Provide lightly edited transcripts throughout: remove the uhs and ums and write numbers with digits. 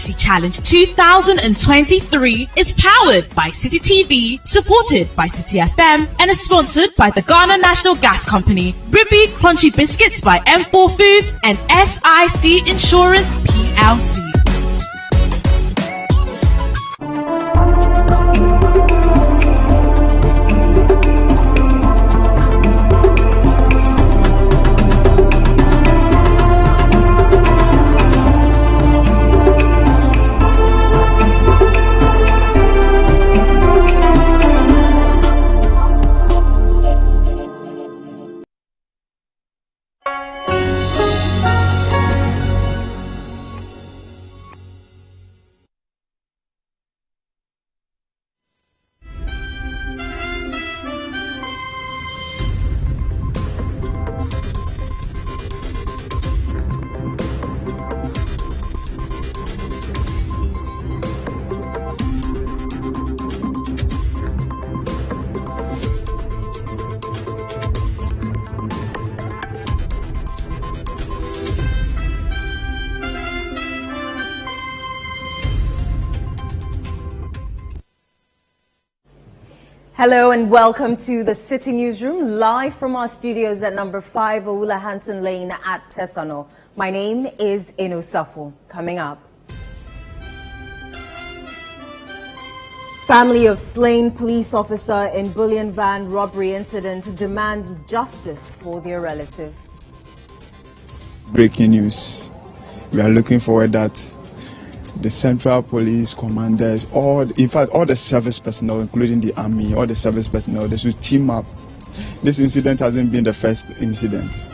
Democracy Challenge 2023 is powered by Citi TV, supported by Citi FM, and is sponsored by the Ghana National Gas Company, Bribi Crunchy Biscuits by M4 Foods, and SIC Insurance PLC. Hello and welcome to the Citi Newsroom, live from our studios at number 5 Oula Hansen Lane at Tesano. My name is Inu Safo. Coming up, family of slain police officer in bullion van robbery incident demands justice for their relative. Breaking news. We are looking forward that the central police commanders, in fact, all the service personnel, including the army, all the service personnel, they should team up. This incident hasn't been the first incident.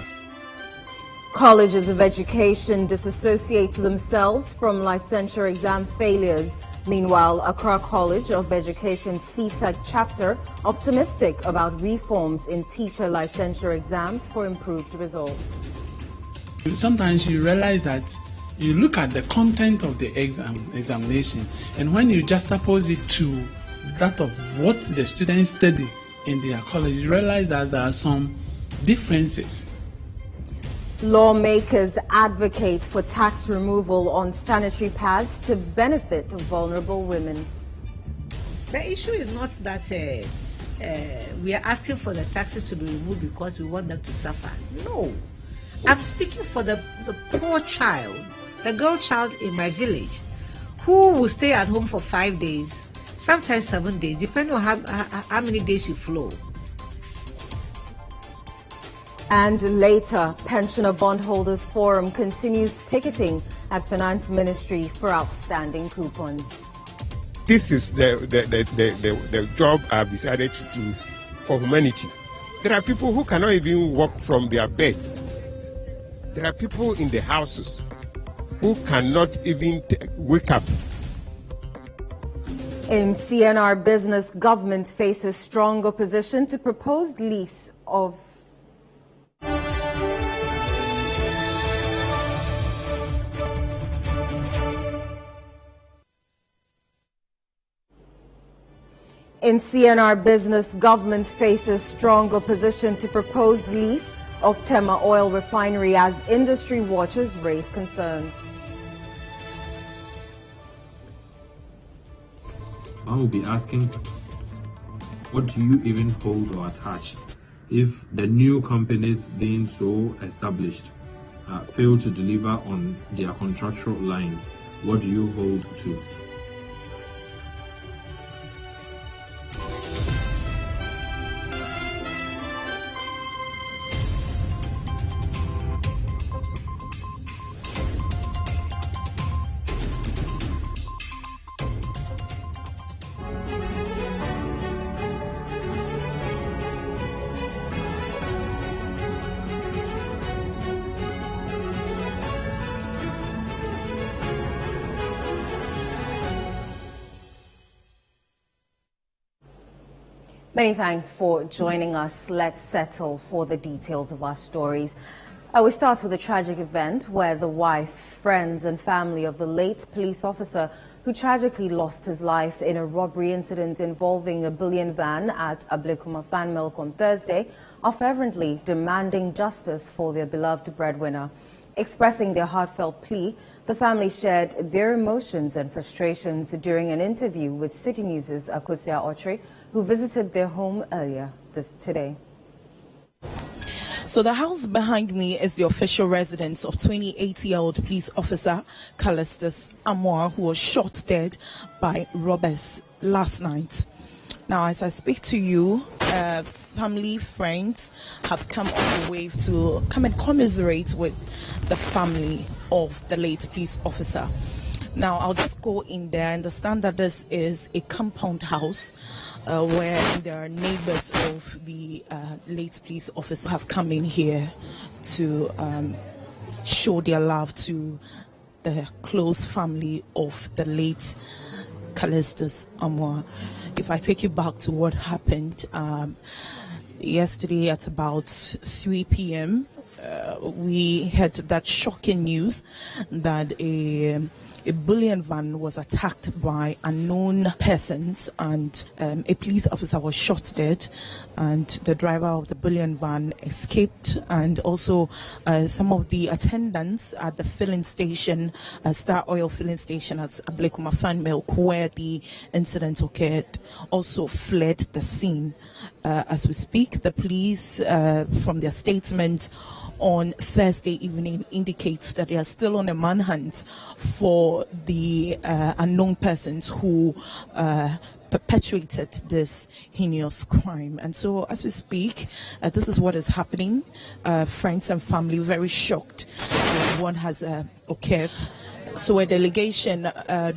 Colleges of Education disassociate themselves from licensure exam failures. Meanwhile, Accra College of Education CTEC chapter optimistic about reforms in teacher licensure exams for improved results. Sometimes you realize that you look at the content of the examination, and when you juxtapose it to that of what the students study in their college, you realize that there are some differences. Lawmakers advocate for tax removal on sanitary pads to benefit vulnerable women. The issue is not that we are asking for the taxes to be removed because we want them to suffer. No. I'm speaking for the poor child, the girl child in my village, who will stay at home for 5 days, sometimes 7 days, depending on how many days you flow. And later, Pensioner Bondholders Forum continues picketing at Finance Ministry for outstanding coupons. This is the job I've decided to do for humanity. There are people who cannot even walk from their bed. There are people in the houses who cannot even wake up. In CNR business, government faces strong opposition to proposed lease of In CNR business, government faces strong opposition to proposed lease of Tema Oil Refinery as industry watchers raise concerns. I will be asking, what do you even hold or attach if the new companies being so established fail to deliver on their contractual lines? What do you hold to? Many thanks for joining us. Let's settle for the details of our stories. We start with a tragic event where the wife, friends and family of the late police officer who tragically lost his life in a robbery incident involving a bullion van at Ablekuma Fan Milk on Thursday are fervently demanding justice for their beloved breadwinner. Expressing their heartfelt plea, the family shared their emotions and frustrations during an interview with Citi News' Akosia Otri, who visited their home earlier today. So the house behind me is the official residence of 28-year-old police officer Callistus Amoah, who was shot dead by robbers last night. Now, as I speak to you, family, friends have come all the way to come and commiserate with the family of the late police officer. Now, I'll just go in there. I understand that this is a compound house where there are neighbors of the late police officer have come in here to show their love to the close family of the late Callistus Amoah. If I take you back to what happened yesterday at about 3 p.m., we had that shocking news that a bullion van was attacked by unknown persons, and a police officer was shot dead, and the driver of the bullion van escaped, and also some of the attendants at the filling station, Star Oil filling station at Ablekuma Fan Milk, where the incident occurred, also fled the scene. As we speak, the police, from their statement on Thursday evening, indicates that they are still on a manhunt for the unknown persons who perpetuated this heinous crime. And so as we speak, this is what is happening. Friends and family very shocked at what has occurred. So a delegation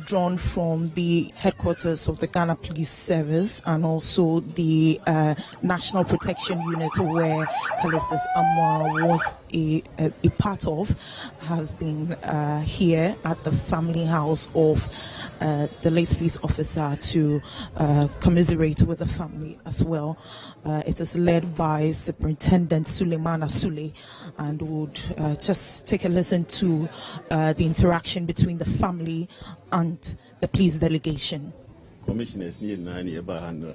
drawn from the headquarters of the Ghana Police Service and also the National Protection Unit, where Callistus Amoah was a part of, have been here at the family house of the late police officer to commiserate with the family as well. It is led by Superintendent Suleiman Asule, and would just take a listen to the interaction between the family and the police delegation. Commissioners need nani eba handle.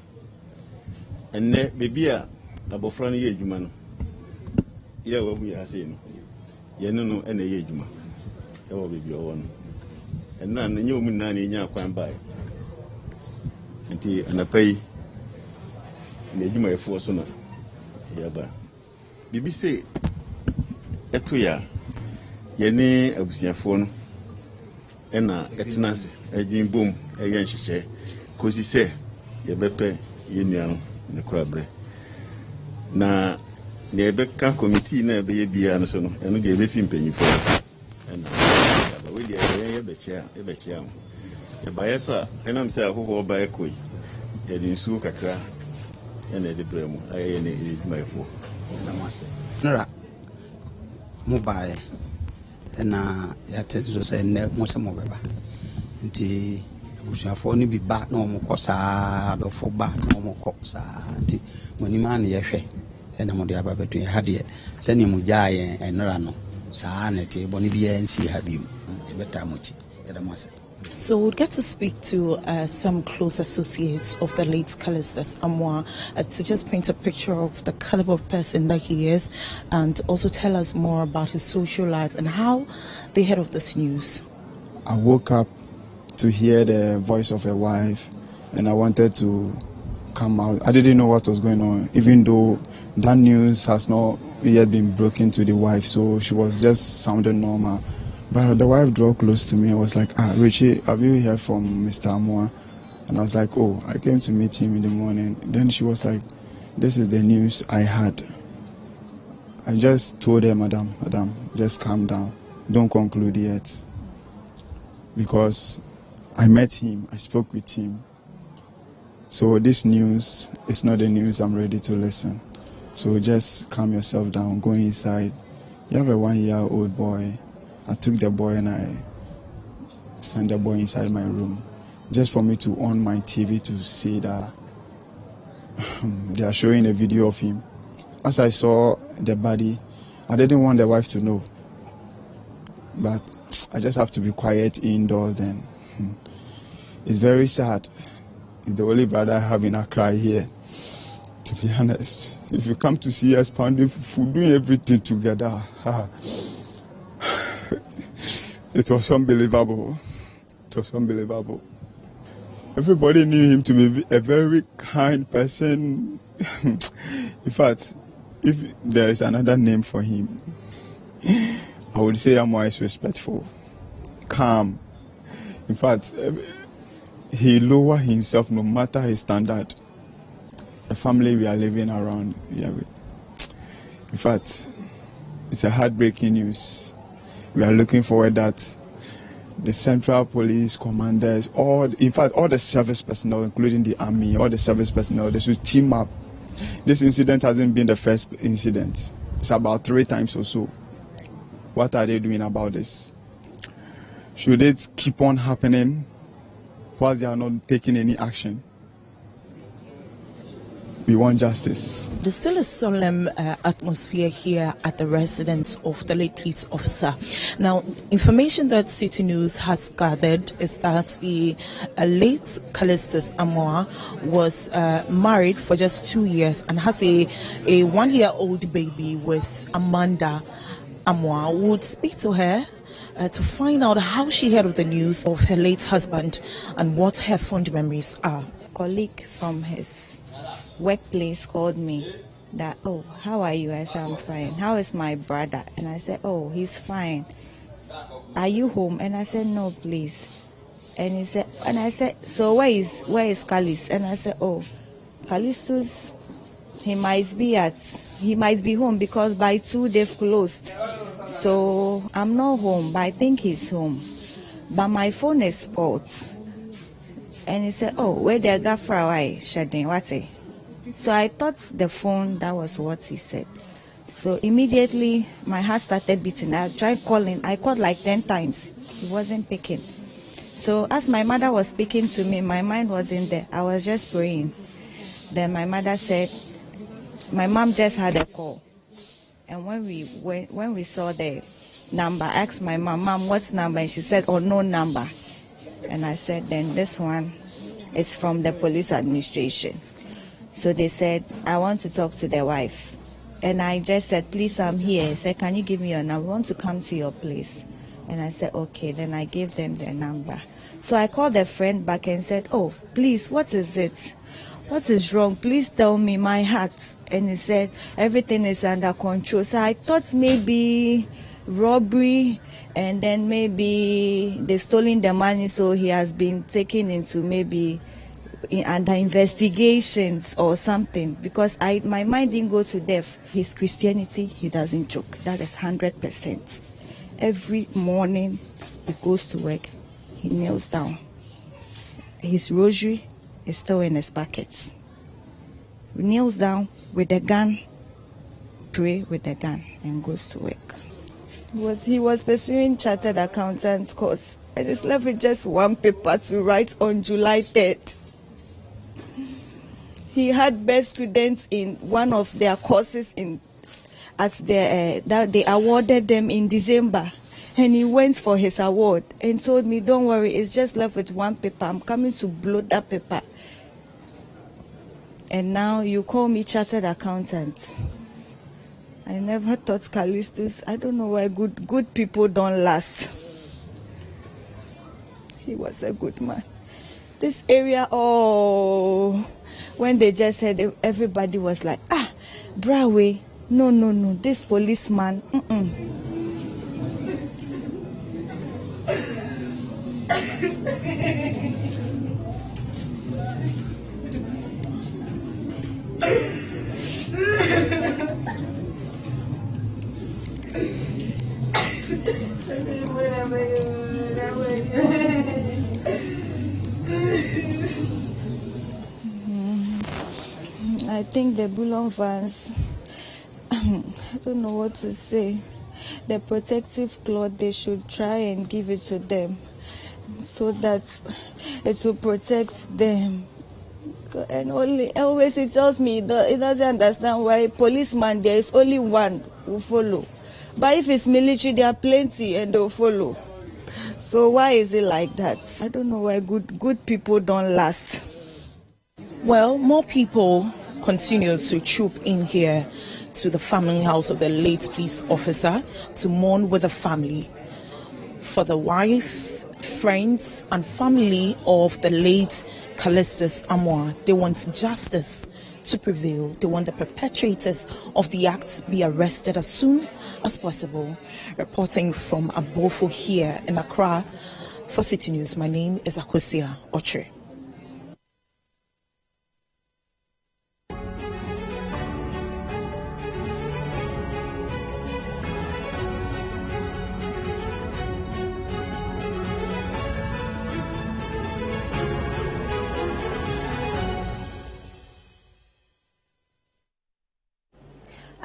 And ne bibia abofrani ye juma no. Ye wo hu ya se no. Ye no no ene ye juma. E wo bibia wo no. And na nye omu nani nya kwan bai. Nti anapai ne juma e fo so no. Ya ba. Bibi se eto ya ye ne abusiafo no. Ena etinase edwin bom eyen hyeche kosi se ye bepe ye nuano ne korabre na ne beka committee na ebe ye bia no so no eno de ebe fi mpanyifo ena ba we de ye bechia ye ba yeso ena mse akoko ba ekoi ye din su kakra ena de bremu aye ne edwumayefo na mase nra mobile na yatenzo se ne mose mobeba nti abusuafo ni bi ba na omko saa do fo ba na omko saa nti monima na yehwe na mo de ababetu ya hade se ni mujaye enra no saa na te boni bi ensi ha bi e beta mochi ya da mose. So we'll get to speak to some close associates of the late Callistus Amoah to just paint a picture of the caliber of person that he is, and also tell us more about his social life and how they heard of this news. I woke up to hear the voice of a wife, and I wanted to come out. I didn't know what was going on, even though that news has not yet been broken to the wife, so she was just sounding normal. But the wife drew close to me. I was like, Richie, have you heard from Mr. Amoah? And I was like, oh, I came to meet him in the morning. Then she was like, this is the news I had. I just told her, madam, just calm down. Don't conclude yet. Because I met him, I spoke with him. So this news is not the news I'm ready to listen. So just calm yourself down, go inside. You have a 1-year-old boy. I took the boy and I sent the boy inside my room just for me to on my TV to see that they are showing a video of him. As I saw the body, I didn't want the wife to know. But I just have to be quiet indoors then. It's very sad. It's the only brother I have in Accra here. To be honest, if you come to see us pounding food, doing everything together, It was unbelievable. It was unbelievable. Everybody knew him to be a very kind person. In fact, if there is another name for him, I would say Amwa is respectful, calm. In fact, he lowered himself no matter his standard. The family we are living around, in fact, it's a heartbreaking news. We are looking forward that the Central Police commanders, all the service personnel, including the army, all the service personnel, they should team up. This incident hasn't been the first incident. It's about 3 times or so. What are they doing about this? Should it keep on happening whilst they are not taking any action? We want justice. There's still a solemn atmosphere here at the residence of the late police officer. Now, information that Citi News has gathered is that the late Callistus Amoah was married for just 2 years and has a 1-year-old baby with Amanda Amoah. Would speak to her to find out how she heard of the news of her late husband and what her fond memories are. A colleague from his workplace called me that, oh, how are you? I said, I'm fine. How is my brother? And I said, oh, he's fine. Are you home? And I said, no, please. And he said, and I said, so where is Callis? And I said, oh, Callistus, he might be home because by 2 they've closed. So I'm not home, but I think he's home. But my phone is spoiled. And he said, oh, where the gafra away, shedding, what? So I thought the phone, that was what he said. So immediately my heart started beating. I tried calling. I called like 10 times. He wasn't picking. So as my mother was speaking to me, my mind wasn't there. I was just praying. Then my mother said, my mom just had a call. And when we saw the number, I asked my mom, what's number? And she said, unknown number. And I said, then this one is from the police administration. So they said, I want to talk to the wife. And I just said, please, I'm here. He said, can you give me your number? I want to come to your place. And I said, okay. Then I gave them the number. So I called a friend back and said, oh, please, what is it? What is wrong? Please tell me, my heart. And he said, everything is under control. So I thought maybe robbery, and then maybe they stolen the money, so he has been taken into maybe under investigations or something, because my mind didn't go to death. His Christianity, he doesn't joke. That is 100%. Every morning he goes to work, he kneels down. His rosary is still in his pockets. He kneels down with a gun, pray with the gun, and goes to work. He was pursuing chartered accountant's course, and he's left with just one paper to write on July 3rd. He had best students in one of their courses that they awarded them in December. And he went for his award and told me, don't worry, it's just left with one paper. I'm coming to blow that paper. And now you call me chartered accountant. I never thought Callistus. I don't know why good people don't last. He was a good man. This area, when they just said, everybody was like, Brawe, no, this policeman, I think the Bulon fans, I don't know what to say. The protective cloth, they should try and give it to them so that it will protect them. And always it tells me it doesn't understand why policeman there is only one who follow. But if it's military, there are plenty and they'll follow. So why is it like that? I don't know why good people don't last. Well, more people continue to troop in here to the family house of the late police officer to mourn with the family. for the wife, friends, and family of the late Callistus Amwa. They want justice to prevail. They want the perpetrators of the act be arrested as soon as possible. Reporting from Abofo here in Accra for Citi News, my name is Akosia Ochre.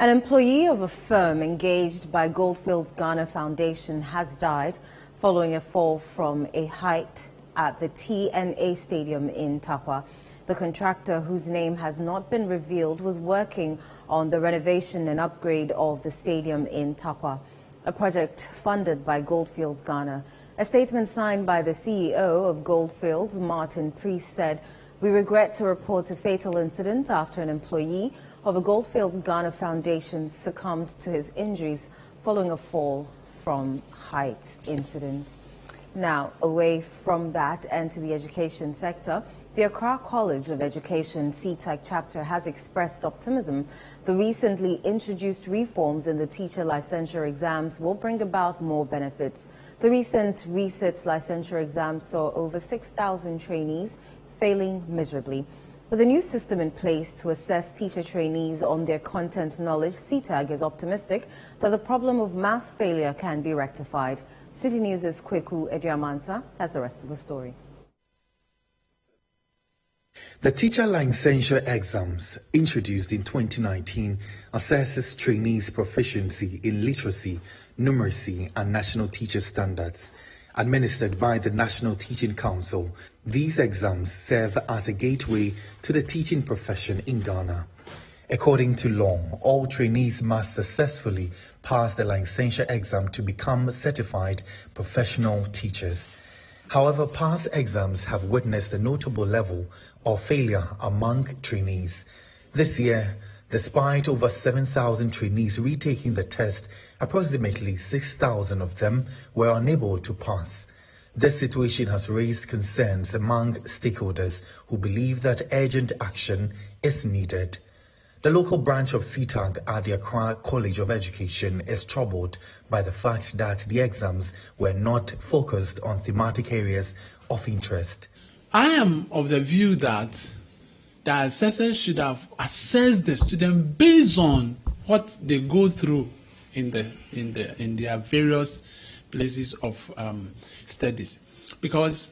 An employee of a firm engaged by Goldfields Ghana Foundation has died following a fall from a height at the TNA Stadium in Takwa. The contractor, whose name has not been revealed, was working on the renovation and upgrade of the stadium in Takwa, a project funded by Goldfields Ghana. A statement signed by the CEO of Goldfields, Martin Priest, said, "We regret to report a fatal incident after an employee of a Goldfields Ghana Foundation succumbed to his injuries following a fall from height incident." Now, away from that and to the education sector, the Accra College of Education CTEC chapter has expressed optimism. The recently introduced reforms in the teacher licensure exams will bring about more benefits. The recent research licensure exam saw over 6,000 trainees failing miserably. With a new system in place to assess teacher trainees on their content knowledge, CTAG is optimistic that the problem of mass failure can be rectified. Citi News' Kweku Ediamansa has the rest of the story. The teacher licensure exams, introduced in 2019, assesses trainees' proficiency in literacy, numeracy, and national teacher standards. Administered by the National Teaching Council, these exams serve as a gateway to the teaching profession in Ghana. According to law, all trainees must successfully pass the licensure exam to become certified professional teachers. However, past exams have witnessed a notable level of failure among trainees. This year, despite over 7,000 trainees retaking the test, approximately 6,000 of them were unable to pass. This situation has raised concerns among stakeholders who believe that urgent action is needed. The local branch of CTAG at the Accra College of Education is troubled by the fact that the exams were not focused on thematic areas of interest. I am of the view that the assessors should have assessed the student based on what they go through in their various places of studies, because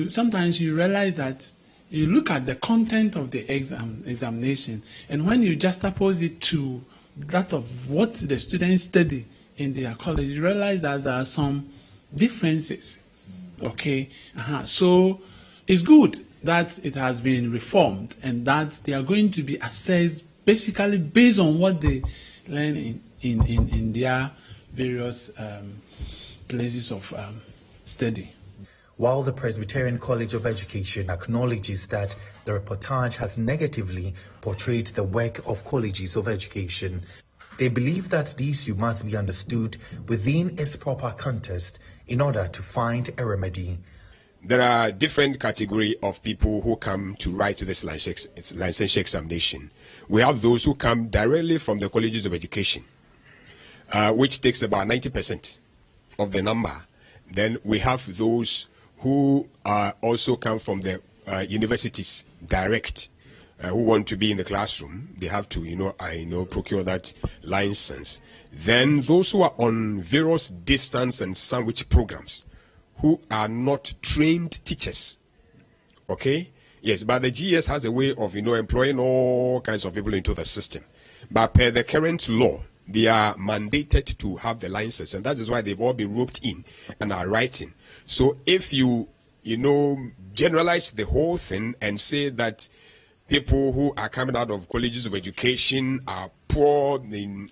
sometimes you realize that you look at the content of the examination, and when you juxtapose it to that of what the students study in their college, you realize that there are some differences. Okay, so it's good that it has been reformed and that they are going to be assessed basically based on what they learn in their various places of study. While the Presbyterian College of Education acknowledges that the reportage has negatively portrayed the work of colleges of education, they believe that the issue must be understood within its proper context in order to find a remedy. There are different categories of people who come to write to this licensure examination. We have those who come directly from the colleges of education, which takes about 90% of the number. Then we have those who also come from the universities direct, who want to be in the classroom. They have to, procure that license. Then those who are on various distance and sandwich programs, who are not trained teachers. Okay? Yes, but the GS has a way of, employing all kinds of people into the system. But per the current law, they are mandated to have the license, and that is why they've all been roped in and are writing. So if you generalize the whole thing and say that people who are coming out of colleges of education are poor,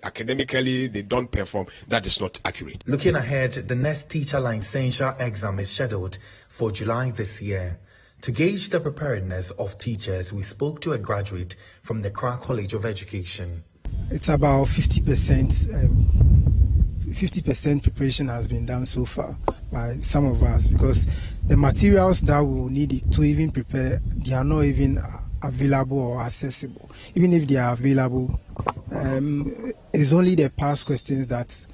academically they don't perform, that is not accurate. Looking ahead, the next teacher licensure exam is scheduled for July this year. To gauge the preparedness of teachers, we spoke to a graduate from the Accra College of Education. It's about 50%. 50% preparation has been done so far by some of us, because the materials that we will need to even prepare, they are not even available or accessible. Even if they are available, it's only the past questions that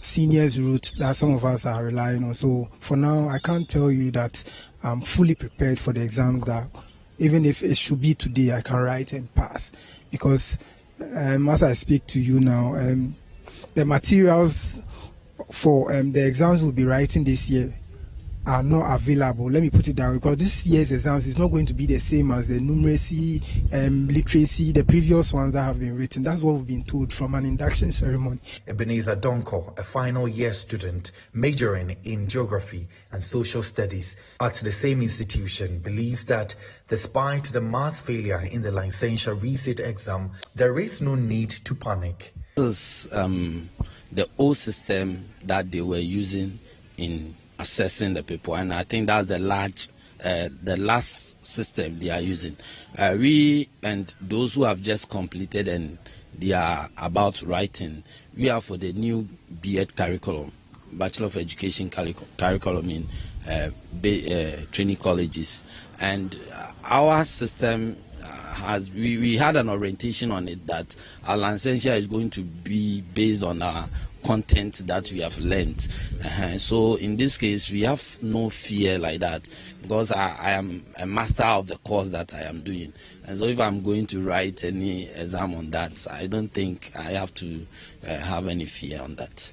seniors wrote that some of us are relying on. So for now, I can't tell you that I'm fully prepared for the exams, that even if it should be today, I can write and pass. Because as I speak to you now, the materials for the exams we'll be writing this year are not available. Let me put it that way, because this year's exams is not going to be the same as the numeracy, literacy, the previous ones that have been written. That's what we've been told from an induction ceremony. Ebenezer Donko, a final year student majoring in geography and social studies at the same institution, believes that despite the mass failure in the licentiate resit exam, there is no need to panic. This is the old system that they were using in assessing the people, and I think that's the last system they are using. We and those who have just completed and they are about writing, we are for the new B.Ed curriculum, Bachelor of Education curriculum in training colleges, and our system we had an orientation on it that our licensure is going to be based on our content that we have learned. So in this case, we have no fear like that, because I am a master of the course that I am doing. And so if I'm going to write any exam on that, I don't think I have to have any fear on that.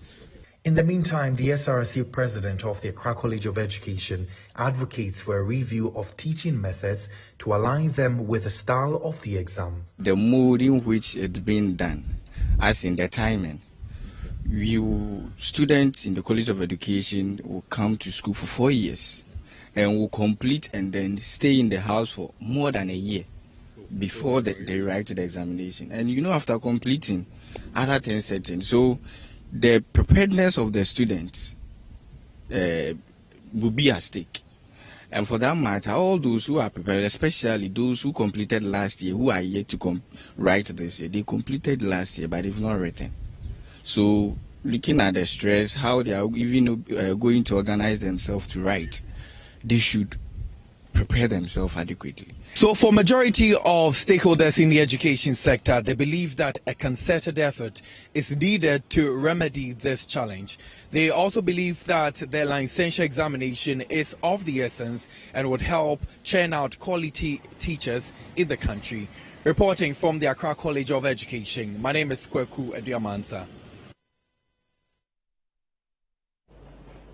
In the meantime, the SRC president of the Accra College of Education advocates for a review of teaching methods to align them with the style of the exam. The mode in which it's being done, as in the timing. Students in the College of Education will come to school for 4 years and will complete and then stay in the house for more than a year before they write the examination. And after completing, other things set in. So the preparedness of the students will be at stake. And for that matter, all those who are prepared, especially those who completed last year, who are yet to write this year, they completed last year, but they've not written. So, looking at the stress, how they are even going to organize themselves to write, they should prepare themselves adequately. So, for majority of stakeholders in the education sector, they believe that a concerted effort is needed to remedy this challenge. They also believe that the licentiate examination is of the essence and would help churn out quality teachers in the country. Reporting from the Accra College of Education, my name is Kweku Eduamansa.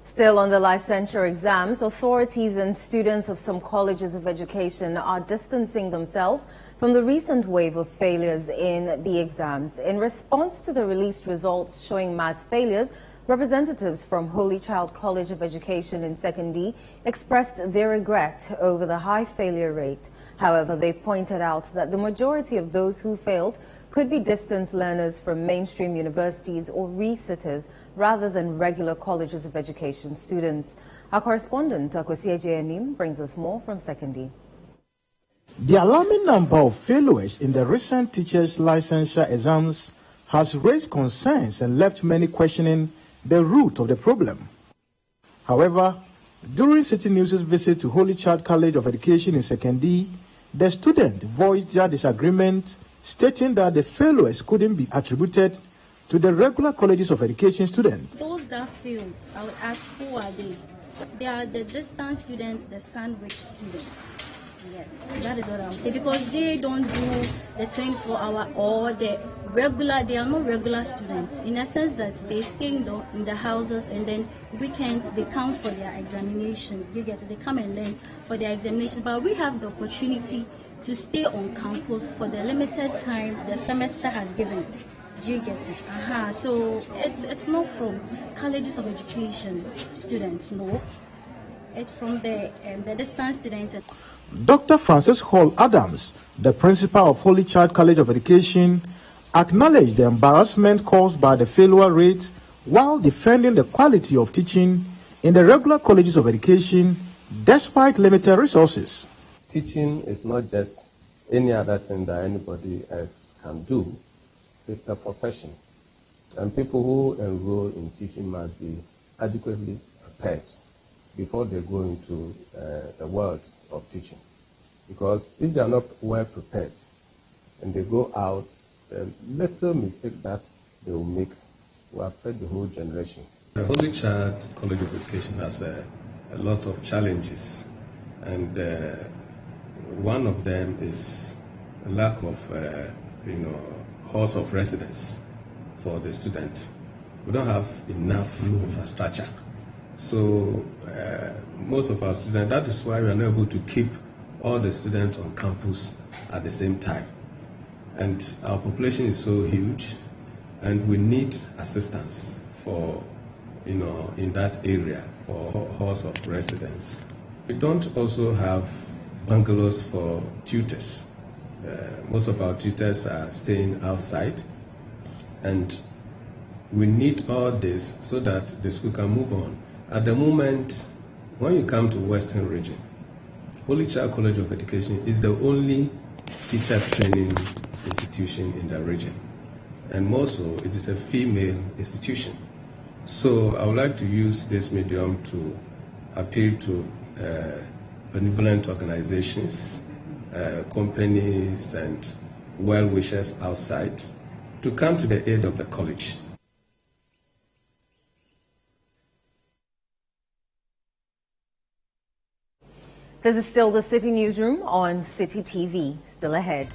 Still on the licensure exams, authorities and students of some colleges of education are distancing themselves from the recent wave of failures in the exams. In response to the released results showing mass failures, representatives from Holy Child College of Education in 2nd D expressed their regret over the high failure rate. However, they pointed out that the majority of those who failed could be distance learners from mainstream universities or re-sitters rather than regular colleges of education students. Our correspondent, Akwasi Ejeanim, brings us more from 2nd D. The alarming number of failures in the recent teachers' licensure exams has raised concerns and left many questioning the root of the problem. However, during Citi News' visit to Holy Child College of Education in 2nd D, the students voiced their disagreement, stating that the failures couldn't be attributed to the regular colleges of education students. Those that failed, I would ask, who are they? They are the distance students, the sandwich students. Yes, that is what I would say, because they don't do the 24-hour or the regular. They are not regular students, in a sense that they stay in the houses, and then weekends they come for their examinations. They come and learn for their examinations, but we have the opportunity to stay on campus for the limited time the semester has given. Do you get it? So it's not from colleges of education students, no. It's from the distance students. Dr. Francis Hall Adams, the principal of Holy Child College of Education, acknowledged the embarrassment caused by the failure rates while defending the quality of teaching in the regular colleges of education despite limited resources. Teaching is not just any other thing that anybody else can do. It's a profession. And people who enroll in teaching must be adequately prepared before they go into the world of teaching. Because if they are not well prepared and they go out, the little mistake that they will make will affect the whole generation. The Holy Child College of Education has a lot of challenges, and one of them is a lack of halls of residence for the students. We don't have enough infrastructure. So most of our students, that is why we are not able to keep all the students on campus at the same time. And our population is so huge, and we need assistance for, in that area for halls of residence. We don't also have bungalows for tutors. Most of our tutors are staying outside, and we need all this so that the school can move on. At the moment, when you come to Western region, Holy Child College of Education is the only teacher training institution in the region. And more so, it is a female institution. So I would like to use this medium to appeal to benevolent organizations, companies, and well-wishers outside to come to the aid of the college. This is still the Citi Newsroom on Citi TV. Still ahead.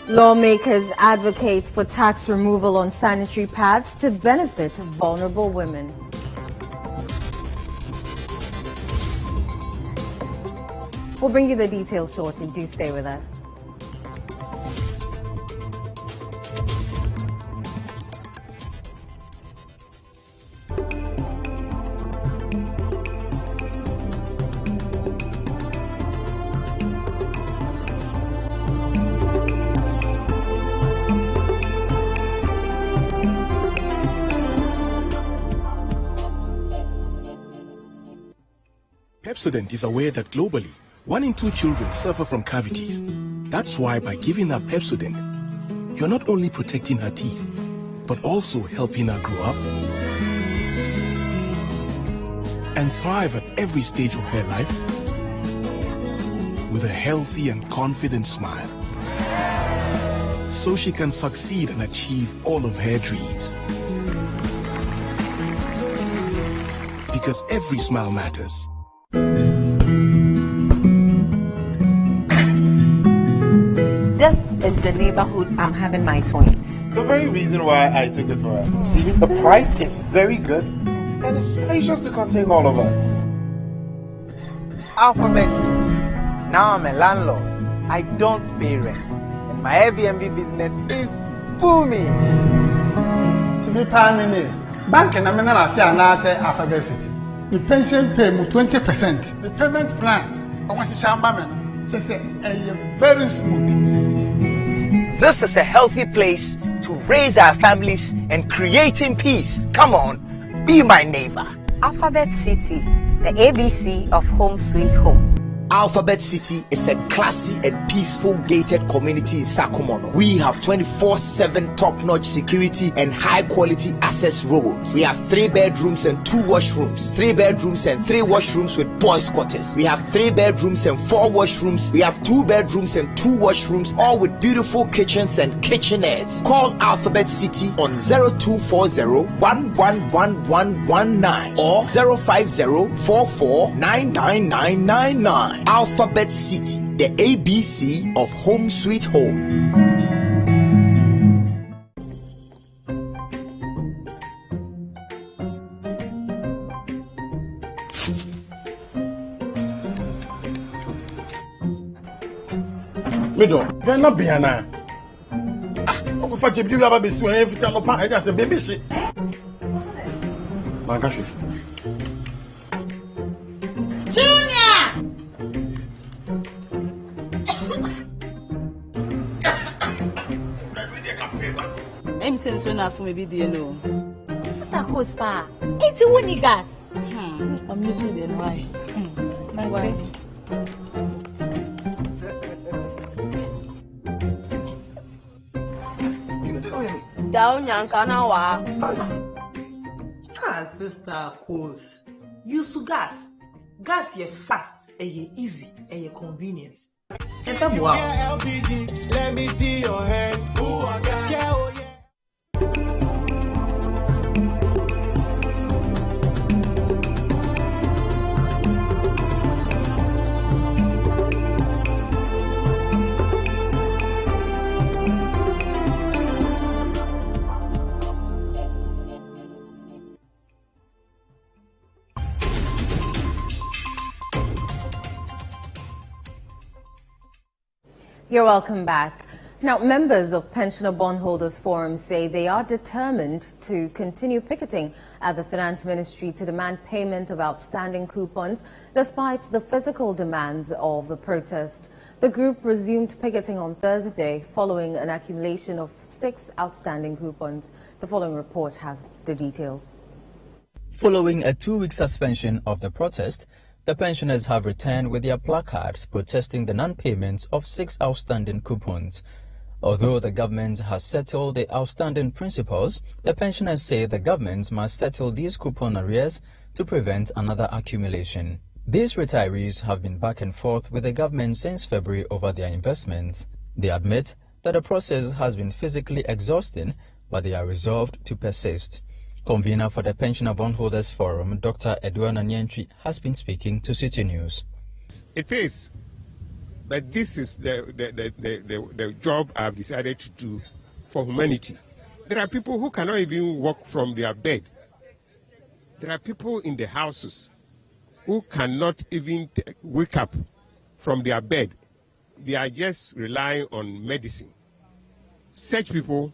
Lawmakers advocate for tax removal on sanitary pads to benefit vulnerable women. We'll bring you the details shortly. Do stay with us. Pepsodent is aware that globally, 1 in 2 children suffer from cavities. That's why by giving her Pepsodent, you're not only protecting her teeth, but also helping her grow up and thrive at every stage of her life with a healthy and confident smile, so she can succeed and achieve all of her dreams. Because every smile matters. This is the neighborhood I'm having my twins. The very reason why I took it for us. See, the price is very good and it's spacious to contain all of us. Alphabet City. Now I'm a landlord. I don't pay rent. And my Airbnb business is booming. To be panini, bank and I'm say Alphabet City. The pension pay 20%. The payment plan, I want to share just very smooth. This is a healthy place to raise our families and creating peace. Come on, be my neighbor. Alphabet City, the ABC of Home Sweet Home. Alphabet City is a classy and peaceful gated community in Sakumono. We have 24/7 top-notch security and high-quality access roads. We have 3 bedrooms and 2 washrooms, 3 bedrooms and 3 washrooms with boys' quarters. We have 3 bedrooms and 4 washrooms. We have 2 bedrooms and 2 washrooms, all with beautiful kitchens and kitchenettes. Call Alphabet City on 0240-111119 or 050-44-99999. Alphabet City, the ABC of Home Sweet Home. Mido, you're not Biana. I'm for you to be so every time I just a baby shit. Mangashi. I'm saying so now for maybe the no. Sister Hospa, it's a winning gas. I'm using the why. Why? down Yankanawa. Ah, sister, course. Use gas. Gas ye fast, ye easy, ye convenient. And wow. Let me see your hand. You're welcome back. Now, members of Pensioner Bondholders Forum say they are determined to continue picketing at the Finance Ministry to demand payment of outstanding coupons, despite the physical demands of the protest. The group resumed picketing on Thursday following an accumulation of 6 outstanding coupons. The following report has the details. Following a 2-week suspension of the protest, the pensioners have returned with their placards protesting the non-payment of 6 outstanding coupons. Although the government has settled the outstanding principals, the pensioners say the government must settle these coupon arrears to prevent another accumulation. These retirees have been back and forth with the government since February over their investments. They admit that the process has been physically exhausting, but they are resolved to persist. Convener for the Pensioner Bondholders Forum, Dr. Edwin Anyentwi, has been speaking to Citi News. It is, but this is the job I've decided to do for humanity. There are people who cannot even walk from their bed. There are people in the houses who cannot even wake up from their bed. They are just relying on medicine. Such people,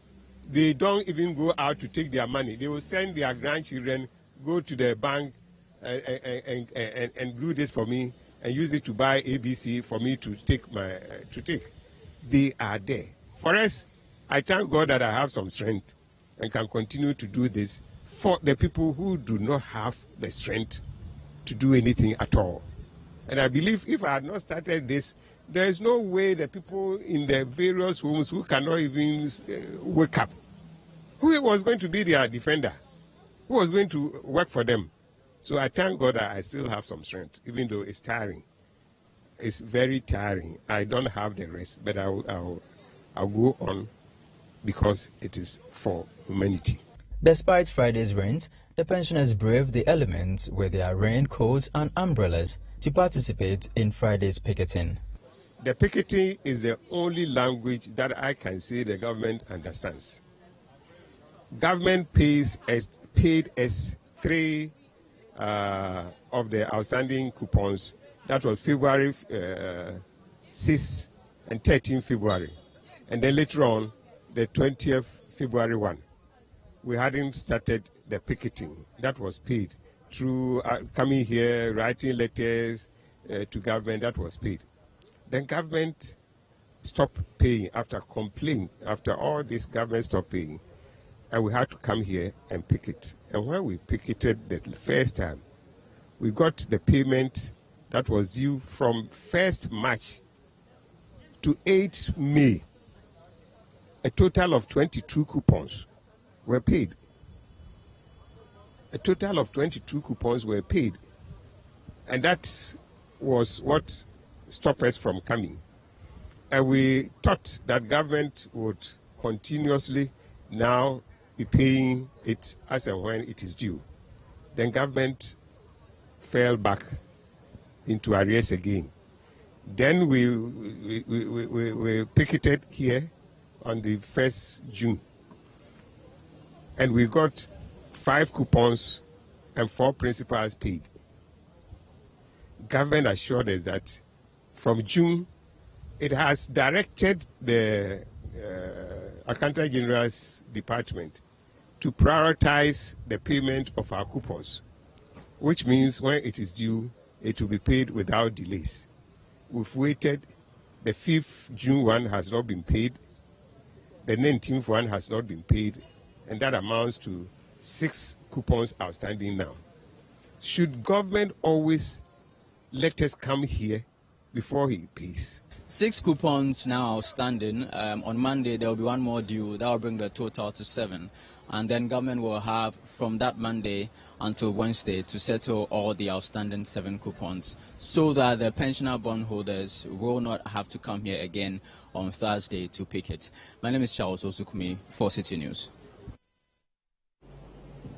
they don't even go out to take their money. They will send their grandchildren, go to the bank and do this for me and use it to buy ABC for me to take. They are there. For us, I thank God that I have some strength and can continue to do this for the people who do not have the strength to do anything at all. And I believe if I had not started this, there is no way the people in the various homes who cannot even wake up, who was going to be their defender, who was going to work for them. So I thank God that I still have some strength, even though it's tiring. It's very tiring. I don't have the rest, but I'll go on because it is for humanity. Despite Friday's rains, the pensioners braved the elements with their raincoats and umbrellas to participate in Friday's picketing. The picketing is the only language that I can say the government understands. Government paid us 3 of the outstanding coupons. That was February 6 and 13 February. And then later on, the 20th February one. We hadn't started the picketing. That was paid through coming here, writing letters to government. That was paid. Then government stopped paying after complaint. After all this, government stopped paying. And we had to come here and picket. And when we picketed the first time, we got the payment that was due from 1st March to 8th May. A total of 22 coupons were paid. A total of 22 coupons were paid. And that was what stopped us from coming. And we thought that government would continuously now be paying it as and when it is due. Then government fell back into arrears again. Then we picketed here on the 1st June. And we got 5 coupons and 4 principals paid. Government assured us that from June, it has directed the Accountant General's Department to prioritize the payment of our coupons, which means when it is due, it will be paid without delays. We've waited. The 5th June one has not been paid. The 19th one has not been paid, and that amounts to 6 coupons outstanding now. Should government always let us come here before he pays? 6 coupons now outstanding. On Monday, there will be one more due. That will bring the total to 7. And then government will have from that Monday until Wednesday to settle all the outstanding 7 coupons so that the pensioner bondholders will not have to come here again on Thursday to pick it. My name is Charles Osukumi for Citi News.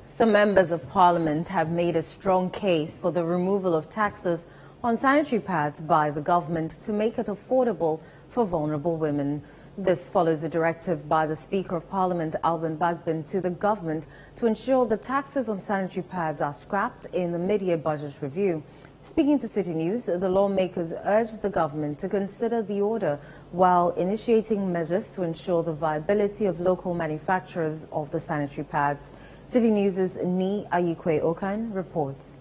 Some members of parliament have made a strong case for the removal of taxes on sanitary pads by the government to make it affordable for vulnerable women. This follows a directive by the Speaker of Parliament, Alban Bagbin, to the government to ensure the taxes on sanitary pads are scrapped in the mid-year budget review. Speaking to Citi News, the lawmakers urged the government to consider the order while initiating measures to ensure the viability of local manufacturers of the sanitary pads. Citi News' Ni Ayikwe Okan reports.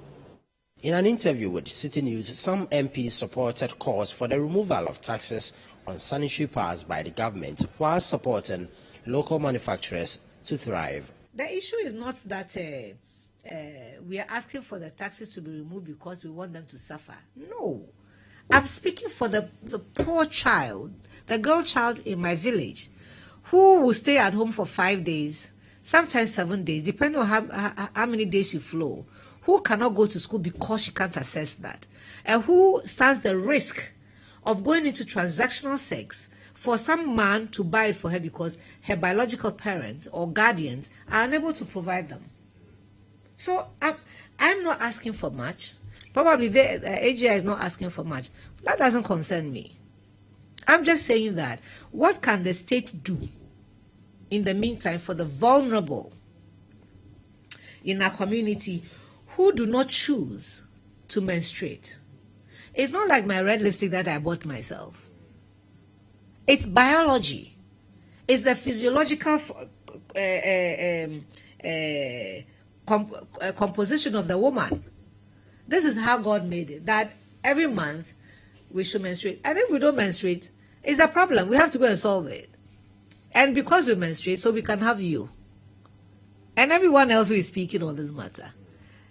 In an interview with Citi News, some MPs supported calls for the removal of taxes on sanitary pads by the government while supporting local manufacturers to thrive. The issue is not that we are asking for the taxes to be removed because we want them to suffer. No. I'm speaking for the poor child, the girl child in my village, who will stay at home for 5 days, sometimes 7 days, depending on how many days you flow, who cannot go to school because she can't access that, and who stands the risk of going into transactional sex for some man to buy it for her because her biological parents or guardians are unable to provide them. So I'm not asking for much. Probably the AGI is not asking for much. That doesn't concern me. I'm just saying that what can the state do in the meantime for the vulnerable in our community who do not choose to menstruate? It's not like my red lipstick that I bought myself. It's biology. It's the physiological composition of the woman. This is how God made it, that every month we should menstruate. And if we don't menstruate, it's a problem. We have to go and solve it. And because we menstruate, so we can have you and everyone else who is speaking on this matter.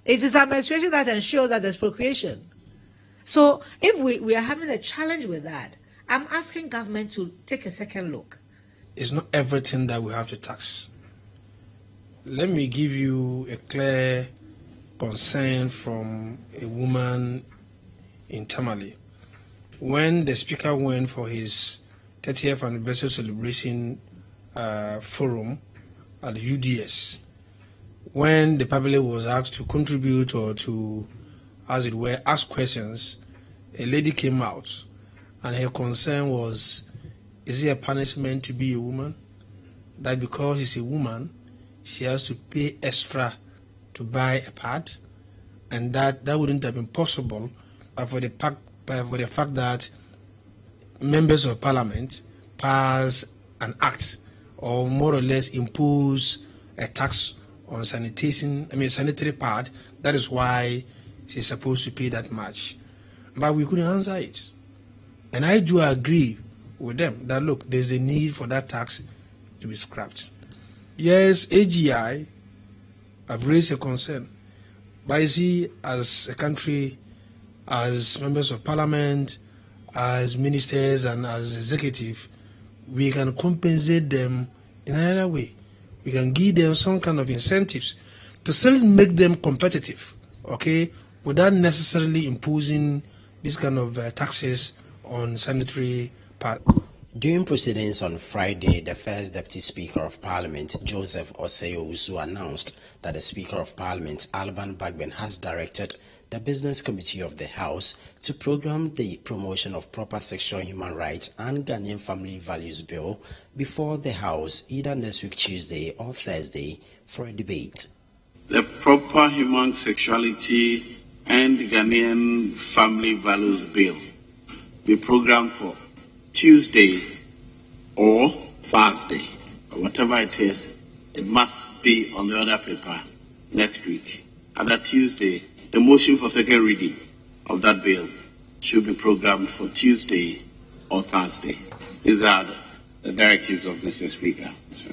It is our menstruation that ensures that there's procreation. So if we are having a challenge with that, I'm asking government to take a second look. It's not everything that we have to tax. Let me give you a clear concern from a woman in Tamale. When the speaker went for his 30th anniversary celebration forum at the UDS, when the public was asked to contribute or to, as it were, ask questions, a lady came out and her concern was, is it a punishment to be a woman? That because she's a woman, she has to pay extra to buy a pad, and that wouldn't have been possible for the fact that members of parliament pass an act or more or less impose a tax on sanitary pad. That is why she's supposed to pay that much. But we couldn't answer it. And I do agree with them that, look, there's a need for that tax to be scrapped. Yes, AGI have raised a concern. But you see, as a country, as members of parliament, as ministers and as executive, we can compensate them in another way. We can give them some kind of incentives to still make them competitive, okay, without necessarily imposing this kind of taxes on sanitary pads. During proceedings on Friday, the first Deputy Speaker of Parliament, Joseph Osei-Owusu, announced that the Speaker of Parliament, Alban Bagbin, has directed the Business Committee of the House to program the promotion of proper sexual human rights and Ghanaian family values bill before the House either next week Tuesday or Thursday for a debate. The proper human sexuality and Ghanaian family values bill be programmed for Tuesday or Thursday, or whatever it is. It must be on the other paper next week. And that Tuesday, the motion for second reading of that bill should be programmed for Tuesday or Thursday. These are the directives of Mr. Speaker. So.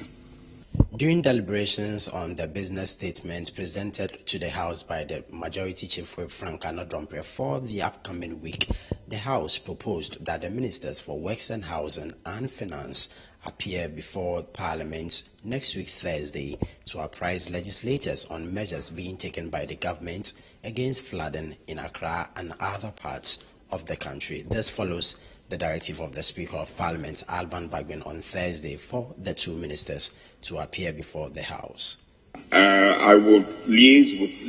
During deliberations on the business statements presented to the House by the Majority Chief Whip Frank Anodrompre for the upcoming week, the House proposed that the Ministers for Works and Housing and Finance appear before Parliament next week Thursday to apprise legislators on measures being taken by the government against flooding in Accra and other parts of the country. This follows the directive of the Speaker of Parliament, Alban Bagbin, on Thursday for the two ministers to appear before the House. I will liaise with the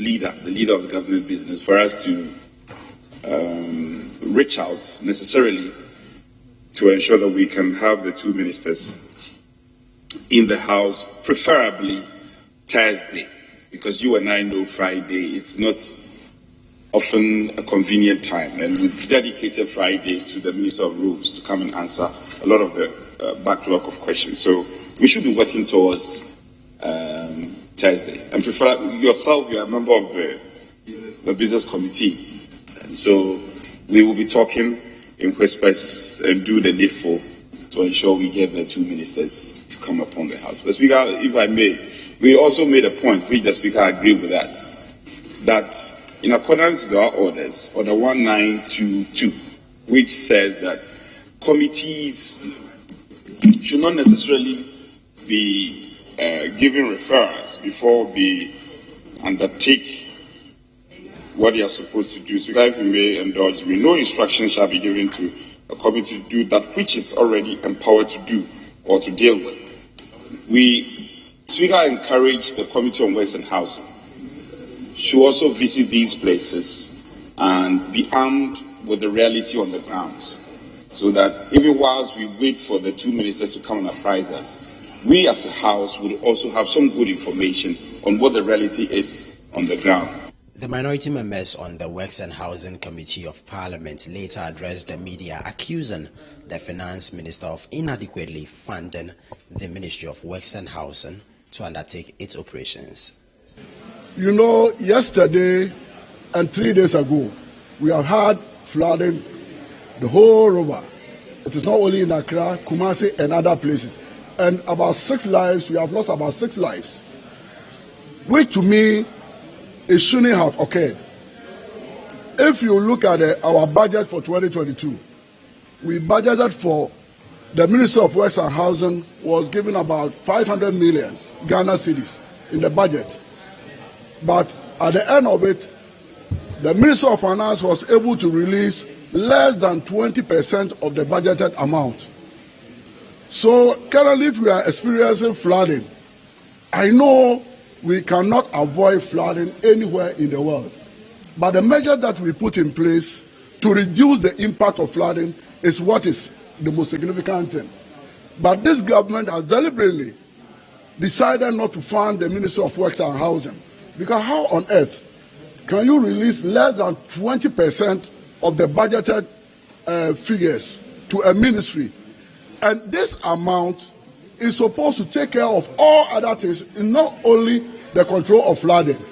leader of the government business, for us to reach out necessarily to ensure that we can have the two ministers in the House, preferably Thursday, because you and I know Friday, it's not often a convenient time, and we've dedicated Friday to the Minister of Roads to come and answer a lot of the backlog of questions. So we should be working towards Thursday. And prefer yourself, you're a member of the business committee, and so we will be talking in whispers and do the needful to ensure we get the two ministers to come upon the House. But Speaker, if I may, we also made a point, which the Speaker agreed with us, that in accordance with our orders, Order 1922, which says that committees should not necessarily be given referrals before they undertake what they are supposed to do. So, if you may indulge me, no instruction shall be given to a committee to do that which is already empowered to do or to deal with. Speaker encouraged the Committee on Works and Housing should also visit these places and be armed with the reality on the grounds, so that even whilst we wait for the two ministers to come and apprise us, we as a House will also have some good information on what the reality is on the ground. The minority members on the Works and Housing Committee of Parliament later addressed the media, accusing the Finance Minister of inadequately funding the Ministry of Works and Housing to undertake its operations. You know, yesterday and 3 days ago, we have had flooding the whole river. It is not only in Accra, Kumasi, and other places. And about 6 lives, we have lost about 6 lives, which to me, it shouldn't have occurred. If you look at our budget for 2022, we budgeted for the Ministry of Works and Housing was given about 500 million Ghana cedis in the budget. But at the end of it, the Minister of Finance was able to release less than 20% of the budgeted amount. So currently, if we are experiencing flooding, I know we cannot avoid flooding anywhere in the world. But the measure that we put in place to reduce the impact of flooding is what is the most significant thing. But this government has deliberately decided not to fund the Ministry of Works and Housing. Because how on earth can you release less than 20% of the budgeted figures to a ministry? And this amount is supposed to take care of all other things, not only the control of flooding.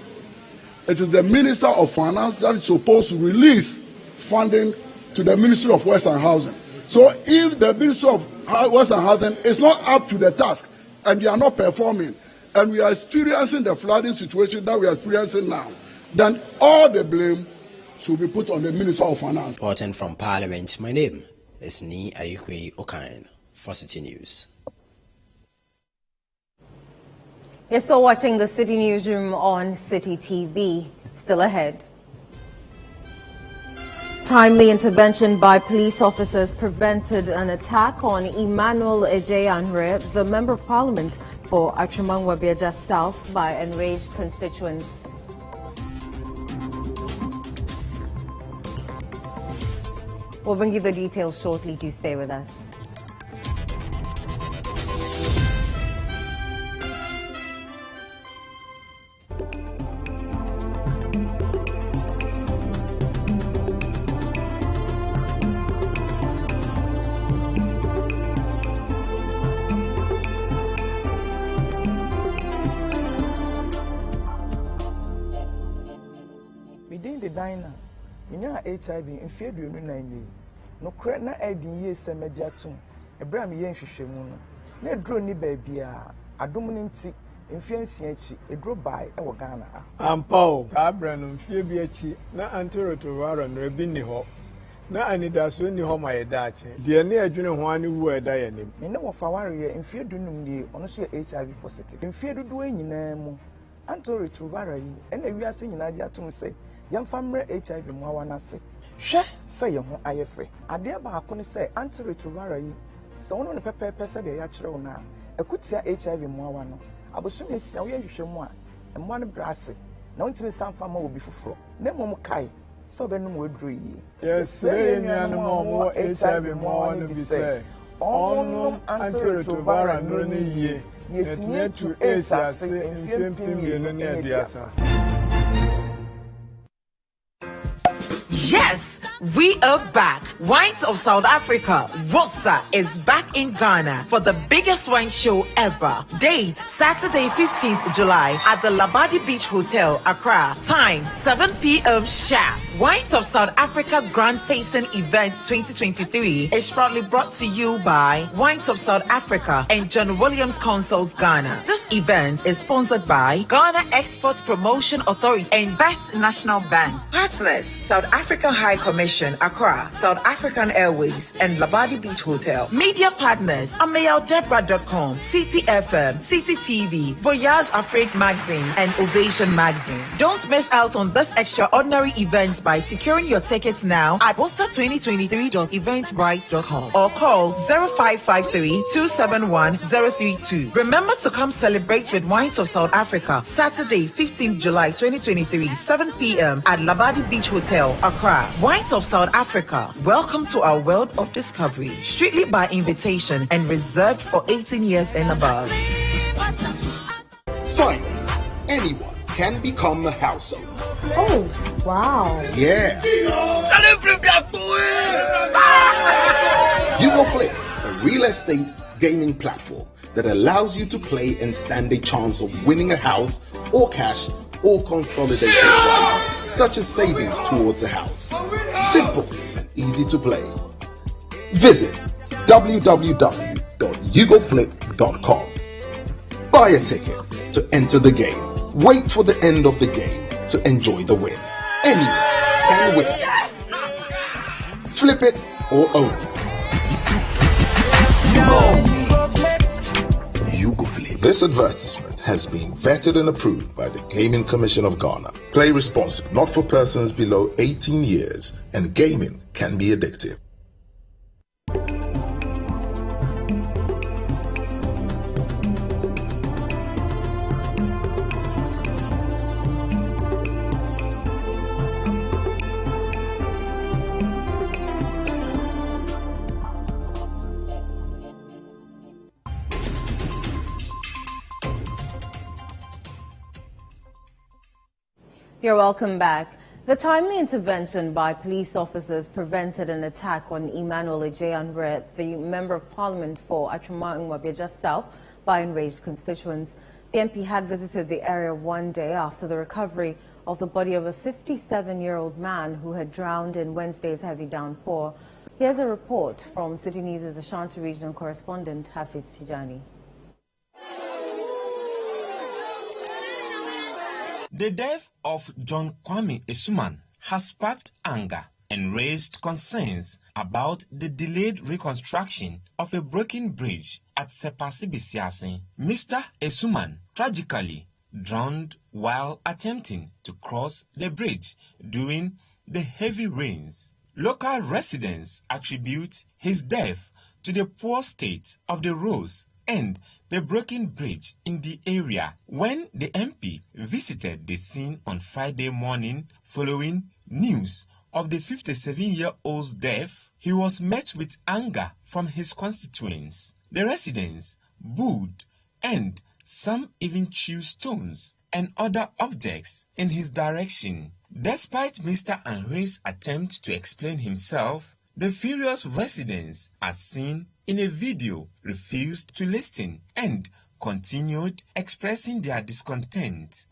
It is the Minister of Finance that is supposed to release funding to the Ministry of Works and Housing. So if the Ministry of Works and Housing is not up to the task and they are not performing, and we are experiencing the flooding situation that we are experiencing now, then all the blame should be put on the Minister of Finance. Reporting from Parliament, my name is Ni Ayukwe Okain for Citi News. You're still watching the Citi Newsroom on Citi TV. Still ahead. Timely intervention by police officers prevented an attack on Emmanuel Ejeanre, the Member of Parliament for Achimangwa-Beja South, by enraged constituents. We'll bring you the details shortly. Do stay with us. Dina, minya HIV in February 9. No credit na adding years cemejatum, a bram yen shishemu. Ne drew ni baby. adom ne nti mfie nsia echi edro bai e wo Ghana Ampao ka brano mfie bi echi na antiretroviral no bi ni ho na anidaso ni ho ma yedache de ne adwene ho ani wu eda yanim me ne wo fa wareye mfie dunum die ono so HIV positive mfie dodo anyina mu antiretroviral yi ena wiase nyina gye atom se yamfa mre HIV mu awa na se hwe se ye ho ayefe ade ba akone se antiretroviral yi se wono ne pepepe se de ya kire wo na akutia HIV mu awa no abosumi sia wo yehwehwe mu a emma no brase na wontimi sanfa ma obi foforo na mom kai so be no mo aduru yi yes say nuanu mo HIV mu awa no bi se onum antiretroviral no ne yie yetime to asase mfie no ne aduasa. Yes, we are back. Wines of South Africa, Rossa, is back in Ghana for the biggest wine show ever. Date, Saturday 15th July at the Labadi Beach Hotel, Accra. Time, 7 p.m. sharp. Wines of South Africa Grand Tasting Event 2023 is proudly brought to you by Wines of South Africa and John Williams Consults Ghana. This event is sponsored by Ghana Export Promotion Authority and Best National Bank. Partners, South African High Commission, Accra, South African Airways, and Labadi Beach Hotel. Media partners, AmayalDebra.com, Citi FM, Citi TV, Voyage Afrique Magazine, and Ovation Magazine. Don't miss out on this extraordinary event by securing your tickets now at bossa2023.eventbrite.com or call 0553-271-032. Remember to come celebrate with Wines of South Africa, Saturday, 15th July 2023, 7 p.m. at Labadi Beach Hotel, Accra. Wines of South Africa, welcome to our world of discovery. Strictly by invitation and reserved for 18 years and above. Finally, anyone can become a household. Oh, wow. Yeah. You Go Flip, a real estate gaming platform that allows you to play and stand a chance of winning a house or cash or consolidated prizes, such as savings towards a house. Simple and easy to play. Visit www.yougoflip.com. Buy a ticket to enter the game. Wait for the end of the game to enjoy the win. Anyone can win. Flip it or own it. You Go Flip. This advertisement has been vetted and approved by the Gaming Commission of Ghana. Play responsibly, not for persons below 18 years, and gaming can be addictive. You're welcome back. The timely intervention by police officers prevented an attack on Emmanuel Ejeanre, the Member of Parliament for Atrema Nwabia South, by enraged constituents. The MP had visited the area one day after the recovery of the body of a 57-year-old man who had drowned in Wednesday's heavy downpour. Here's a report from Citi News' Ashanti regional correspondent Hafiz Tijani. The death of John Kwame Esuman has sparked anger and raised concerns about the delayed reconstruction of a broken bridge at Sepasi Bisiase. Mr. Esuman tragically drowned while attempting to cross the bridge during the heavy rains. Local residents attribute his death to the poor state of the roads and the broken bridge in the area. When the MP visited the scene on Friday morning following news of the 57-year-old's death, he was met with anger from his constituents. The residents booed and some even threw stones and other objects in his direction. Despite Mr. Henry's attempt to explain himself, the furious residents, as seen in a video, refused to listen and continued expressing their discontent.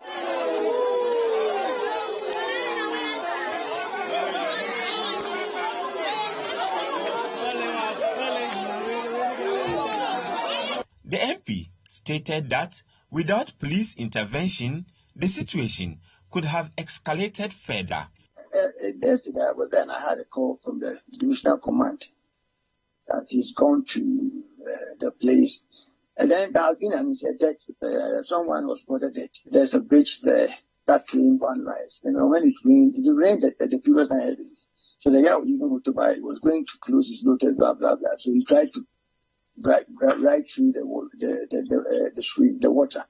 The MP stated that without police intervention, the situation could have escalated further. Yesterday, then I had a call from the divisional command that he's gone to the place. And then there has been an incident. Someone was spotted dead. There's a bridge there that claimed one life. When it rained the previous night. So the guy was using motorbike, was going to close his loaded, blah, blah, blah. So he tried to ride through the stream, the water.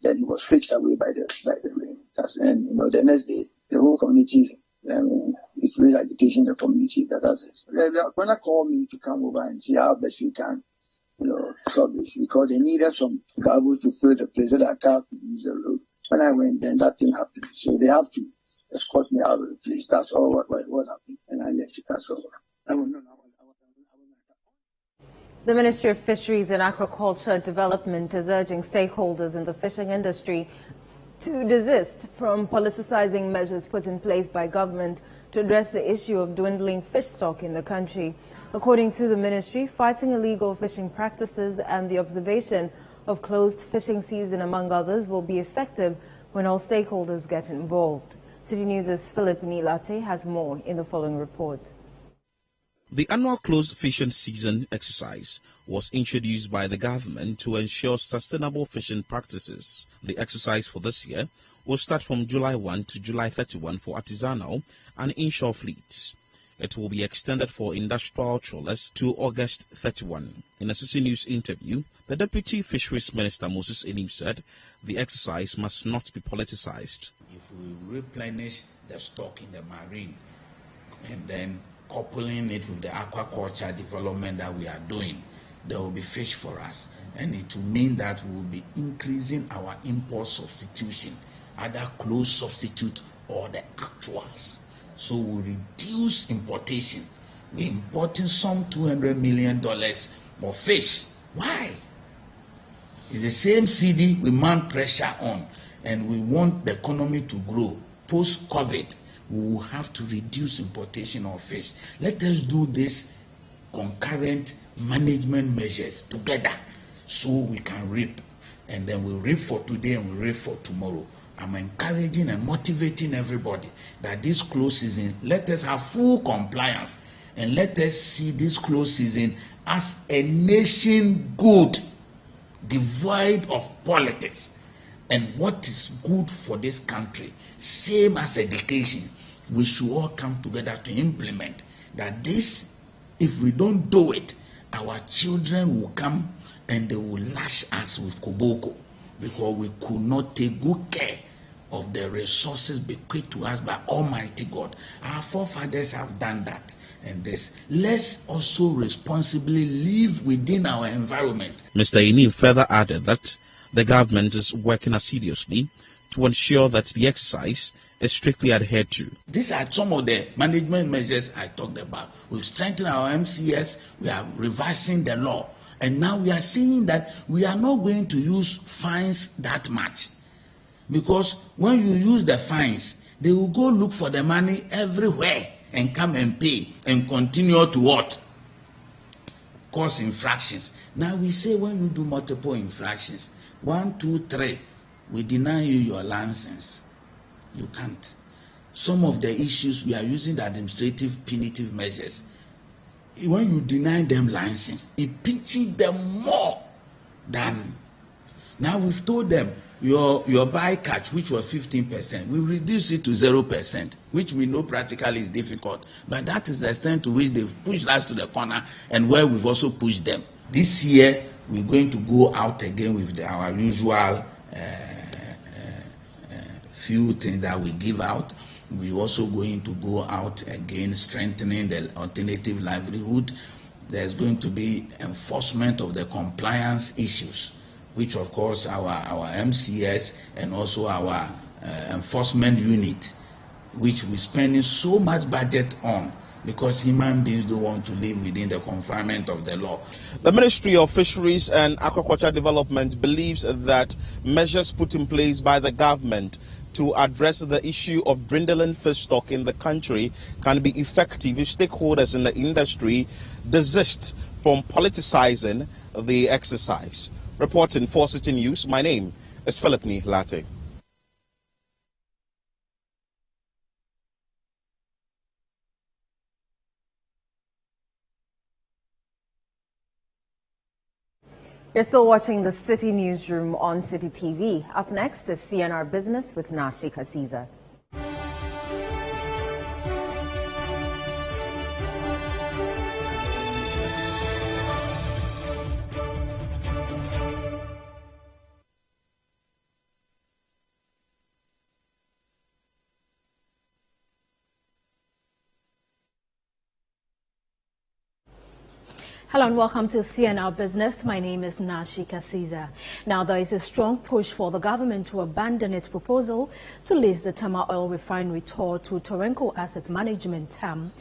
Then he was fixed away by the rain. The next day, the whole community, it's really agitating the community. That's it. They're going to call me to come over and see how best we can, solve this, because they needed some garbage to fill the place so that car could use the road. When I went, then that thing happened. So they have to escort me out of the place. That's all what happened. And I left the castle. The Ministry of Fisheries and Aquaculture Development is urging stakeholders in the fishing industry to desist from politicizing measures put in place by government to address the issue of dwindling fish stock in the country. According to the ministry, fighting illegal fishing practices and the observation of closed fishing season, among others, will be effective when all stakeholders get involved. Citi News' Philip Nilate has more in the following report. The annual closed fishing season exercise was introduced by the government to ensure sustainable fishing practices. The exercise for this year will start from July 1 to July 31 for artisanal and inshore fleets. It will be extended for industrial trawlers to August 31. In a Citi News interview, the Deputy Fisheries Minister Moses Enim said the exercise must not be politicized. If we replenish the stock in the marine and then coupling it with the aquaculture development that we are doing, there will be fish for us. And it will mean that we will be increasing our import substitution, either close substitute or the actuals. So we reduce importation. We're importing some $200 million more fish. Why? It's the same CD we mount pressure on, and we want the economy to grow. Post-COVID, we will have to reduce importation of fish. Let us do this concurrent management measures together so we can reap. And then we reap for today and we reap for tomorrow. I'm encouraging and motivating everybody that this close season, let us have full compliance and let us see this close season as a nation good, devoid of politics. And what is good for this country, same as education, we should all come together to implement that. This, if we don't do it, our children will come and they will lash us with koboko because we could not take good care of the resources bequeathed to us by Almighty God. Our forefathers have done that. And this, let's also responsibly live within our environment. Mr. Enim further added that the government is working assiduously to ensure that the exercise is strictly adhered to. These are some of the management measures I talked about. We've strengthened our MCS, we are revising the law, and now we are seeing that we are not going to use fines that much. Because when you use the fines, they will go look for the money everywhere and come and pay and continue to what? Cause infractions. Now we say when you do multiple infractions, 1, 2, 3, we deny you your license. You can't. Some of the issues, we are using the administrative punitive measures. When you deny them license, it pinches them more than. Now we've told them your bycatch, which was 15%, we reduce it to 0%, which we know practically is difficult. But that is the extent to which they've pushed us to the corner and where we've also pushed them. This year, we're going to go out again with our usual few things that we give out. We're also going to go out again, strengthening the alternative livelihood. There's going to be enforcement of the compliance issues, which of course our MCS and also our enforcement unit, which we're spending so much budget on, because human beings don't want to live within the confinement of the law. The Ministry of Fisheries and Aquaculture Development believes that measures put in place by the government to address the issue of dwindling fish stock in the country can be effective if stakeholders in the industry desist from politicizing the exercise. Reporting for Citi News, my name is Philip Latte. You're still watching the Citi Newsroom on Citi TV. Up next is CNR Business with Nashi Kasiza. Hello and welcome to CNR Business. My name is Nashi Kasiza. Now, there is a strong push for the government to abandon its proposal to lease the Tama Oil Refinery Tour to Torenco Asset Management TAM.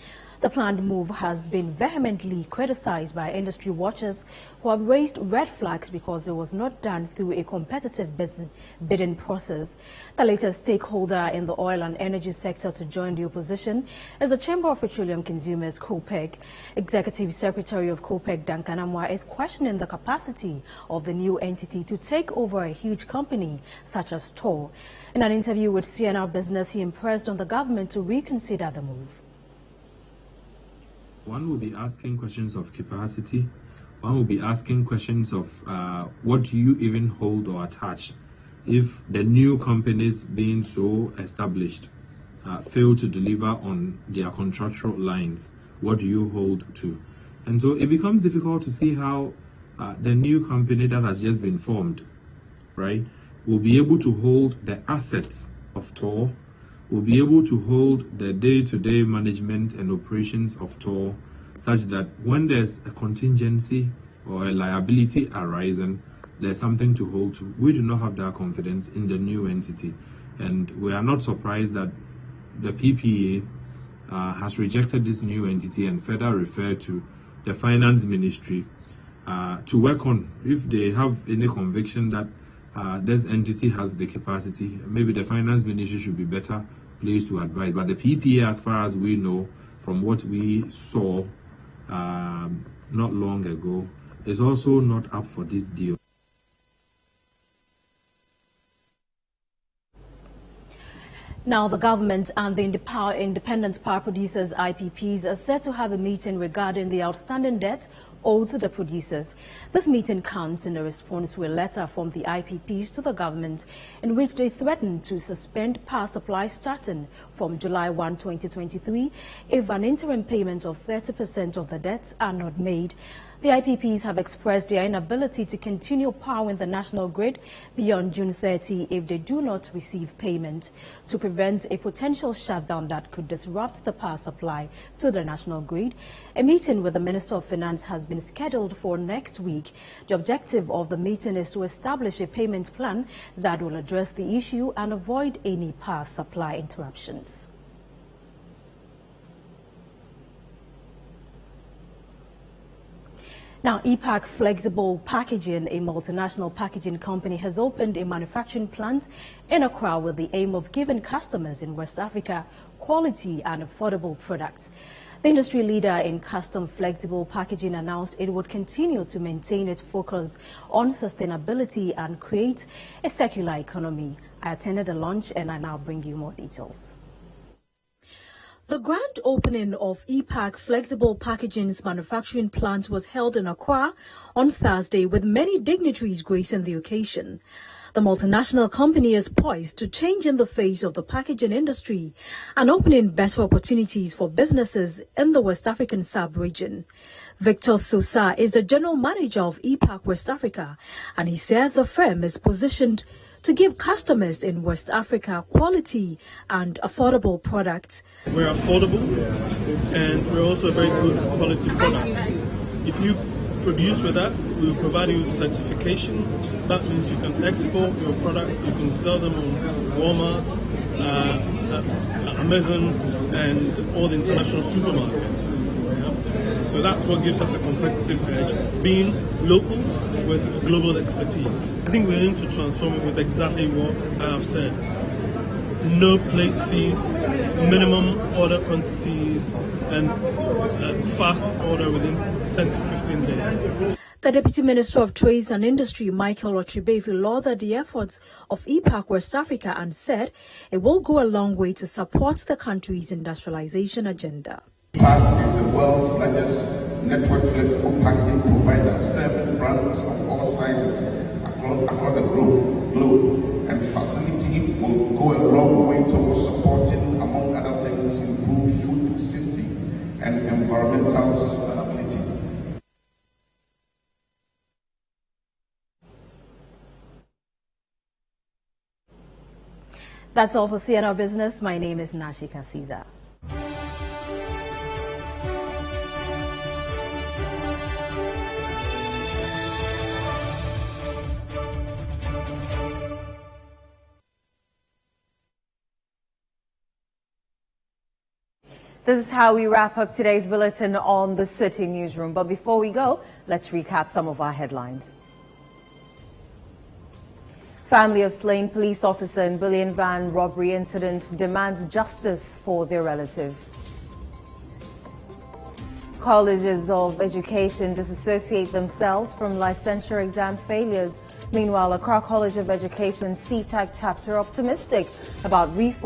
The planned move has been vehemently criticized by industry watchers who have raised red flags because it was not done through a competitive bidding process. The latest stakeholder in the oil and energy sector to join the opposition is the Chamber of Petroleum Consumers, COPEC. Executive Secretary of COPEC, Duncan Amwa, is questioning the capacity of the new entity to take over a huge company such as TOR. In an interview with CNR Business, he impressed on the government to reconsider the move. One will be asking questions of capacity. One will be asking questions of what do you even hold or attach if the new companies being so established fail to deliver on their contractual lines. What do you hold to? And so it becomes difficult to see how the new company that has just been formed, right, will be able to hold the assets of TOR, will be able to hold the day-to-day management and operations of TOR, such that when there's a contingency or a liability arising, there's something to hold to. We do not have that confidence in the new entity, and we are not surprised that the PPA has rejected this new entity and further referred to the Finance Ministry to work on. If they have any conviction that this entity has the capacity, maybe the Finance Ministry should be better placed to advise. But the PPA, as far as we know, from what we saw not long ago, is also not up for this deal. Now, the government and the Independent Power Producers, IPPs, are set to have a meeting regarding the outstanding debt owed to the producers. This meeting comes in a response to a letter from the IPPs to the government in which they threatened to suspend power supply starting from July 1, 2023 if an interim payment of 30% of the debts are not made. The IPPs have expressed their inability to continue powering the national grid beyond June 30 if they do not receive payment to prevent a potential shutdown that could disrupt the power supply to the national grid. A meeting with the Minister of Finance has been scheduled for next week. The objective of the meeting is to establish a payment plan that will address the issue and avoid any power supply interruptions. Now, EPAC Flexible Packaging, a multinational packaging company, has opened a manufacturing plant in Accra with the aim of giving customers in West Africa quality and affordable products. The industry leader in custom flexible packaging announced it would continue to maintain its focus on sustainability and create a circular economy. I attended the launch and I now bring you more details. The grand opening of EPAC Flexible Packaging's manufacturing plant was held in Accra on Thursday with many dignitaries gracing the occasion. The multinational company is poised to change in the face of the packaging industry and opening better opportunities for businesses in the West African sub-region. Victor Sosa is the general manager of EPAC West Africa, and he said the firm is positioned to give customers in West Africa quality and affordable products. We're affordable and we're also a very good quality product. If you produce with us, we will provide you with certification. That means you can export your products, you can sell them on Walmart, Amazon and all the international supermarkets. Yeah? So that's what gives us a competitive edge, being local with global expertise. I think we aim to transform it with exactly what I have said. No plate fees, minimum order quantities, and fast order within 10 to 15 days. The Deputy Minister of Trade and Industry, Michael Ochibevi, lauded the efforts of EPAC West Africa and said it will go a long way to support the country's industrialization agenda. EPAC is the world's largest network flexible packaging provider, serving brands of all sizes across the globe, and facility will go a long way towards supporting, among other things, improved food safety and environmental sustainability. That's all for CNR Business. My name is Nashika Caesar. This is how we wrap up today's bulletin on the Citi Newsroom. But before we go, let's recap some of our headlines. Family of slain police officer in Bullion van robbery incident demands justice for their relative. Colleges of education disassociate themselves from licensure exam failures. Meanwhile, Accra College of Education CTAC chapter optimistic about reform.